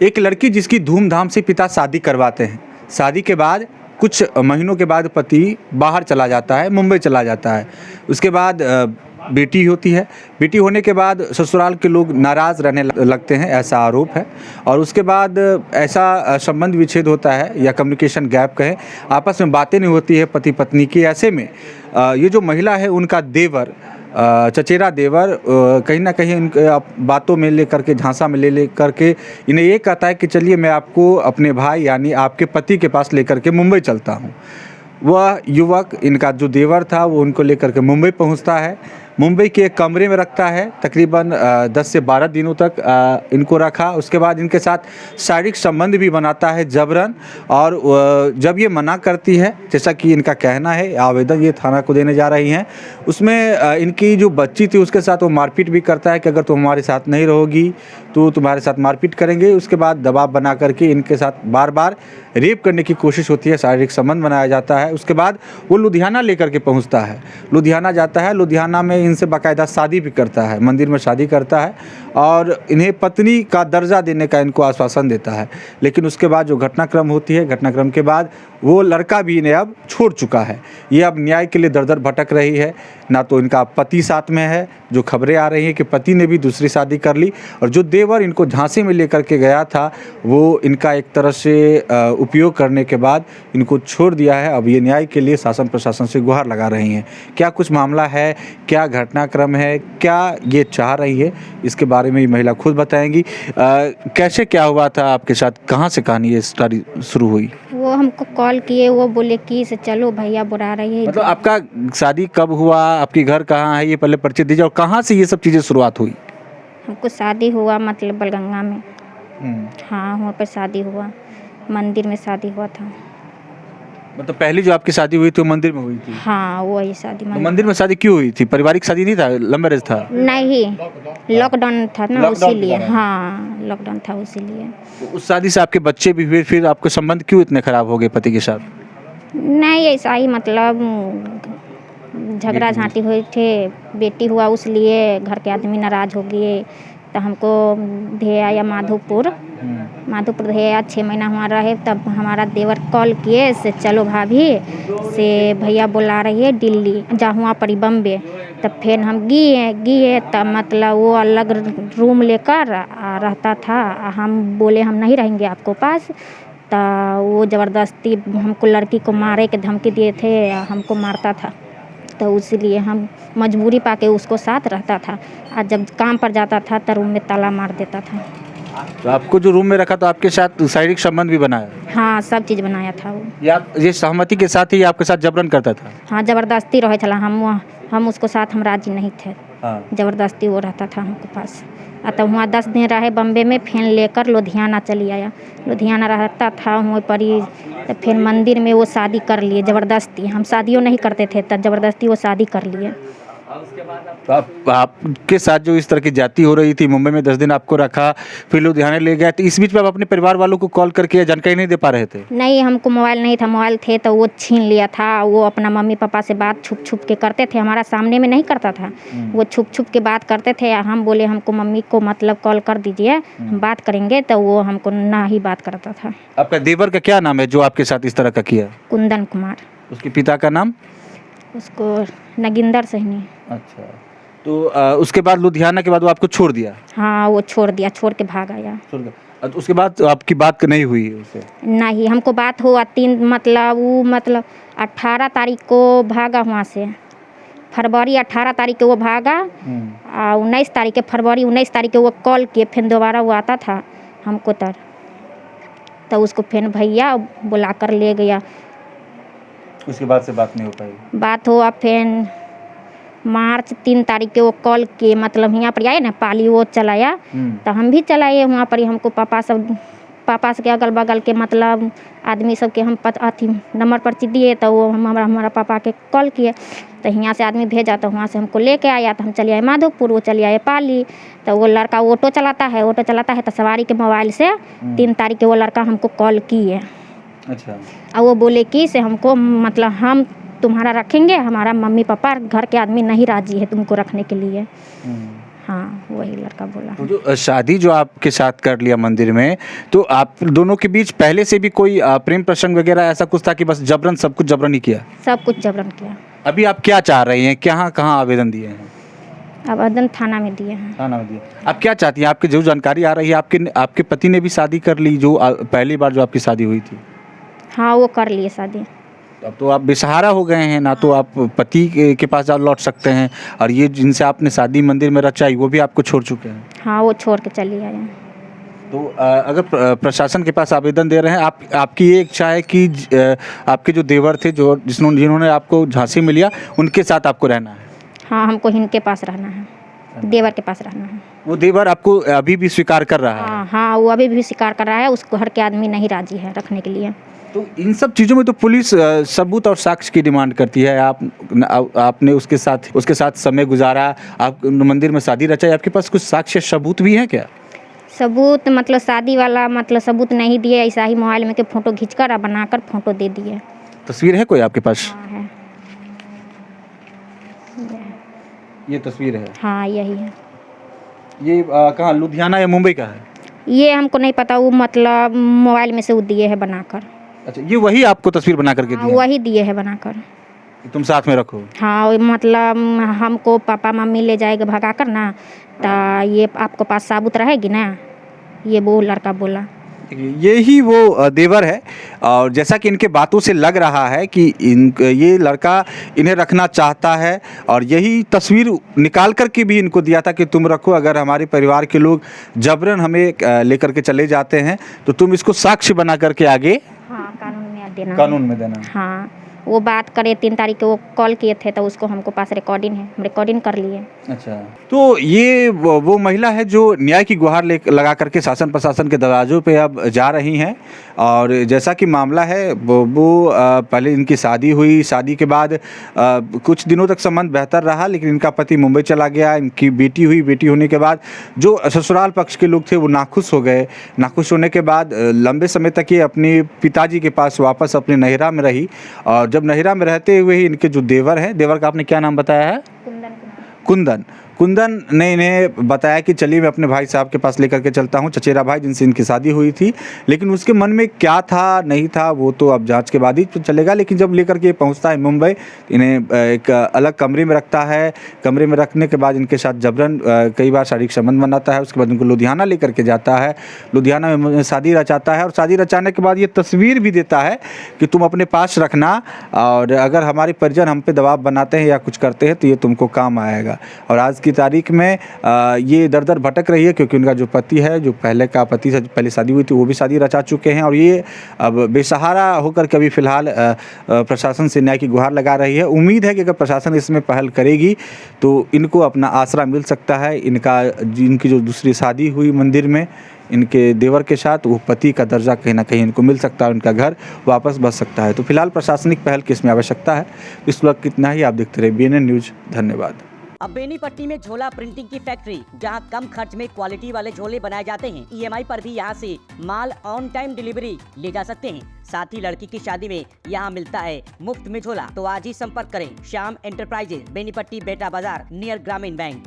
एक लड़की जिसकी धूमधाम से पिता शादी करवाते हैं, शादी के बाद कुछ महीनों के बाद पति बाहर चला जाता है, मुंबई चला जाता है। उसके बाद बेटी होती है। बेटी होने के बाद ससुराल के लोग नाराज़ रहने लगते हैं, ऐसा आरोप है। और उसके बाद ऐसा संबंध विच्छेद होता है या कम्युनिकेशन गैप कहें, आपस में बातें नहीं होती है पति पत्नी की। ऐसे में ये जो महिला है उनका देवर, चचेरा देवर कहीं ना कहीं इनके बातों में लेकर के, झांसा में ले करके इन्हें ये कहता है कि चलिए मैं आपको अपने भाई यानी आपके पति के पास लेकर के मुंबई चलता हूँ। वह युवक, इनका जो देवर था, वो उनको लेकर के मुंबई पहुंचता है। मुंबई के एक कमरे में रखता है, तकरीबन 10 से 12 दिनों तक इनको रखा। उसके बाद इनके साथ शारीरिक संबंध भी बनाता है जबरन। और जब ये मना करती है, जैसा कि इनका कहना है, आवेदन ये थाना को देने जा रही हैं, उसमें इनकी जो बच्ची थी उसके साथ वो मारपीट भी करता है कि अगर तुम हमारे साथ नहीं रहोगी तो तुम्हारे साथ मारपीट करेंगे। उसके बाद दबाव बना करके इनके साथ बार बार रेप करने की कोशिश होती है, शारीरिक संबंध बनाया जाता है। उसके बाद वो लुधियाना लेकर के पहुंचता है, लुधियाना जाता है। लुधियाना में इनसे बाकायदा शादी भी करता है, मंदिर में शादी करता है और इन्हें पत्नी का दर्जा देने का इनको आश्वासन देता है। लेकिन उसके बाद जो घटनाक्रम होती है, घटनाक्रम के बाद वो लड़का भी इन्हें अब छोड़ चुका है। ये अब न्याय के लिए दर दर भटक रही है। ना तो इनका पति साथ में है, जो खबरें आ रही हैं कि पति ने भी दूसरी शादी कर ली, और जो देवर इनको झांसे में लेकर के गया था वो इनका एक तरह से उपयोग करने के बाद इनको छोड़ दिया है। अब ये न्याय के लिए शासन प्रशासन से गुहार लगा रही हैं। क्या कुछ मामला है, क्या घटनाक्रम है, क्या ये चाह रही है, इसके बारे में ये महिला खुद बताएंगी। कैसे क्या हुआ था आपके साथ, कहाँ से कहानी ये स्टोरी शुरू हुई? वो हमको कॉल किए, वो बोले कि से चलो भैया बुला रही है। मतलब आपका शादी कब हुआ, आपकी घर कहाँ है, ये पहले परिचय दीजिए, और कहाँ से ये सब चीज़ें शुरुआत हुई? हमको शादी हुआ मतलब बलगंगा में। हाँ, वहाँ पर शादी हुआ, मंदिर में शादी हुआ था। मतलब पहली जो आपकी शादी हुई थी वो मंदिर में हुई थी? हाँ, वही शादी तो मंदिर में शादी क्यों हुई थी? पारिवारिक शादी नहीं था, लव मैरिज था? नहीं, लॉकडाउन था ना, लॉकडाउन उसीलिए। वगैरह। हाँ, लॉकडाउन था उसीलिए। तो उस शादी से आपके बच्चे भी हुए, फिर आपके संबंध क्यों इतने खराब हो गए पति के साथ? नहीं, ऐसा ही मतलब झगड़ा झांटी हुई थे, बेटी हुआ उसलिए घर के आदमी नाराज हो गए। तो हमको धे आया माधोपुर धे आया, 6 महीना हुआ रहे। तब हमारा देवर कॉल किए से चलो भाभी से भैया बुला रही है दिल्ली, जा हुआ पड़ी बम्बे। तब फिर हम गए तब मतलब वो अलग रूम लेकर रहता था। हम बोले हम नहीं रहेंगे आपको पास, तो वो ज़बरदस्ती हमको लड़की को मारे के धमकी दिए थे, हमको मारता था। तो इसीलिए हम मजबूरी पाके उसको साथ रहता था। और जब काम पर जाता था तो रूम में ताला मार देता था। तो आपको जो रूम में रखा तो आपके साथ शारीरिक संबंध भी बनाया? हाँ, सब चीज़ बनाया था वो। या ये सहमति के साथ ही आपके साथ जबरन करता था? हाँ, ज़बरदस्ती रहे चला, हम उसको साथ हम राजी नहीं थे। हाँ। ज़बरदस्ती वो रहता था हमको पास। तो वहाँ 10 दिन रहे बम्बे में, फिर लेकर लुधियाना चली आया। लुधियाना रहता था वहीं पर ही। तो फिर मंदिर में वो शादी कर लिए ज़बरदस्ती। हम शादियों नहीं करते थे, तब ज़बरदस्ती वो शादी कर लिए। तो आपके साथ जो इस तरह की जाति हो रही थी, मुंबई में 10 दिन आपको रखा, फिर लुधियाना ले गया, तो इस बीच में आप अपने परिवार वालों को कॉल करके जानकारी नहीं दे पा रहे थे? नहीं, हमको मोबाइल नहीं था। मोबाइल थे तो वो छीन लिया था। वो अपना मम्मी पापा से बात छुप छुप के करते थे, हमारा सामने में नहीं करता था। वो छुप छुप के बात करते थे। हम बोले हमको मम्मी को मतलब कॉल कर दीजिए, हम बात करेंगे, तो वो हमको ना ही बात करता था। आपका देवर का क्या नाम है जो आपके साथ इस तरह का किया? कुंदन कुमार। उसके पिता का नाम? उसको नगिंदर सहनी। अच्छा। तो उसके बाद लुधियाना के बाद वो आपको छोड़ दिया? हाँ, वो छोड़ दिया, छोड़ के भाग आया। छोड़ गया। तो उसके बाद आपकी बात नहीं हुई उससे? नहीं, हमको बात हुआ 3 मतलब 18 तारीख को भागा वहाँ से। फरवरी 18 तारीख को वो भागा। 19 तारीख के फरवरी 19 तारीख को वो कॉल किए, फिर दोबारा वो आता था हमको तो उसको फिर भैया बुला कर ले गया। उसके बाद से बात नहीं हो पाई? बात हुआ फिर मार्च 3 तारीख के वो कॉल किए, मतलब यहाँ पर आए ना पाली, वो चलाया। तो हम भी चलाए वहाँ पर ही। हमको पापा के अगल बगल के मतलब आदमी सब के हम नंबर पर्ची दिए। तो वो हमारा पापा के कॉल किए, तो यहाँ से आदमी भेजा, तो वहाँ से हमको लेके आया। तो हम चले आए माधोपुर, वो चले आए पाली। तो वो लड़का ऑटो चलाता है तो सवारी के मोबाइल से 3 तारीख के वो लड़का हमको कॉल किए। अच्छा। और वो बोले कि से हमको मतलब हम तुम्हारा रखेंगे, हमारा मम्मी पापा घर के आदमी नहीं राजी है तुमको रखने के लिए। हाँ, वही लड़का बोला। तो जो शादी जो आपके साथ कर लिया मंदिर में, तो आप दोनों के बीच पहले से भी कोई प्रेम प्रसंग वगैरह ऐसा कुछ था कि बस जबरन सब कुछ जबरन ही किया? सब कुछ जबरन किया। अभी आप क्या चाह रही हैं, कहाँ कहाँ आवेदन दिए हैं? आवेदन थाना में दिए हैं। थाना में दिए। आप क्या चाहती हैं? आपकी जो जानकारी आ रही है, आपके पति ने भी शादी कर ली, जो पहली बार जो आपकी शादी हुई थी? हाँ, वो कर लिए शादी। अब तो आप बेसहारा हो गए हैं, ना तो आप पति के पास जा लौट सकते हैं, और ये जिनसे आपने शादी मंदिर में रचाई वो भी आपको छोड़ चुके हैं। हाँ, वो छोड़ के चली आए हैं। तो अगर प्रशासन के पास आवेदन दे रहे हैं, आपकी ये इच्छा है कि आपके जो देवर थे, जिन्होंने आपको झांसी में लिया, उनके साथ आपको रहना है? हाँ, हमको इनके पास रहना है, देवर के पास रहना है। वो देवर आपको अभी भी स्वीकार कर रहा है? हाँ हाँ, वो अभी भी स्वीकार कर रहा है, उसको घर के आदमी नहीं राजी है रखने के लिए। तो इन सब चीज़ों में तो पुलिस सबूत और साक्ष्य की डिमांड करती है। आपने उसके साथ समय गुजारा, आप मंदिर में शादी रचाई, आपके पास कुछ साक्ष्य सबूत भी हैं क्या? सबूत मतलब शादी वाला मतलब सबूत नहीं दिए, ऐसा ही मोबाइल में के फ़ोटो खींचकर और बनाकर फ़ोटो दे दिए। तस्वीर है कोई आपके पास? हाँ है। ये तस्वीर है? हाँ, यही है। ये कहाँ, लुधियाना या मुंबई का है? ये हमको नहीं पता, वो मतलब मोबाइल में से वो दिए है बनाकर। अच्छा, ये वही आपको तस्वीर बना करके हाँ, दिया? वही दिए है बनाकर। कि तुम साथ में रखो? हाँ, वो मतलब हमको पापा मम्मी ले जाएगा भगा कर ना, तो ये आपको पास साबुत रहेगी ना, ये वो लड़का बोला। यही वो देवर है, और जैसा कि इनके बातों से लग रहा है कि ये लड़का इन्हें रखना चाहता है, और यही तस्वीर निकाल कर के भी इनको दिया था कि तुम रखो, अगर हमारे परिवार के लोग जबरन हमें लेकर के चले जाते हैं तो तुम इसको साक्ष्य बना करके आगे कानून में देना। हाँ, वो बात करे 3 तारीख को वो कॉल किए थे, तो उसको हमको पास रिकॉर्डिंग है, हम रिकॉर्डिंग कर लिए। अच्छा, तो ये वो महिला है जो न्याय की गुहार लगा करके शासन प्रशासन के दरवाजों पे अब जा रही हैं। और जैसा कि मामला है वो पहले इनकी शादी हुई, शादी के बाद कुछ दिनों तक संबंध बेहतर रहा, लेकिन इनका पति मुंबई चला गया, इनकी बेटी हुई, बेटी होने के बाद जो ससुराल पक्ष के लोग थे वो नाखुश हो गए। नाखुश होने के बाद लंबे समय तक ये अपने पिताजी के पास वापस अपने नहिरा में रही, और जब नहिरा में रहते हुए ही इनके जो देवर हैं, देवर का आपने क्या नाम बताया है? कुंदन ने इन्हें बताया कि चलिए मैं अपने भाई साहब के पास लेकर के चलता हूं, चचेरा भाई जिनसे इनकी शादी हुई थी। लेकिन उसके मन में क्या था नहीं था वो तो अब जांच के बाद ही चलेगा। लेकिन जब लेकर के पहुंचता है मुंबई, इन्हें एक अलग कमरे में रखता है। कमरे में रखने के बाद इनके साथ जबरन कई बार शारीरिक संबंध बनाता है। उसके बाद इनको लुधियाना लेकर के जाता है, लुधियाना में शादी रचाता है, और शादी रचाने के बाद ये तस्वीर भी देता है कि तुम अपने पास रखना, और अगर हमारे परिजन हम पे दबाव बनाते हैं या कुछ करते हैं तो ये तुमको काम आएगा। और आज की तारीख में ये दर दर भटक रही है, क्योंकि उनका जो पति है, जो पहले का पति से पहले शादी हुई थी, वो भी शादी रचा चुके हैं, और ये अब बेसहारा होकर के अभी फ़िलहाल प्रशासन से न्याय की गुहार लगा रही है। उम्मीद है कि अगर प्रशासन इसमें पहल करेगी तो इनको अपना आसरा मिल सकता है। इनकी जो दूसरी शादी हुई मंदिर में इनके देवर के साथ, वो पति का दर्जा कहीं ना कहीं इनको मिल सकता है, उनका घर वापस बच सकता है। तो फिलहाल प्रशासनिक पहल की इसमें आवश्यकता है। इस वक्त कितना ही, आप देखते रहे BNN न्यूज़। धन्यवाद। अब बेनीपट्टी में झोला प्रिंटिंग की फैक्ट्री, जहां कम खर्च में क्वालिटी वाले झोले बनाए जाते हैं। EMI पर भी यहां से माल ऑन टाइम डिलीवरी ले जा सकते हैं। साथ ही लड़की की शादी में यहां मिलता है मुफ्त में झोला। तो आज ही संपर्क करें श्याम एंटरप्राइजेज, बेनीपट्टी, बेटा बाजार, नियर ग्रामीण बैंक।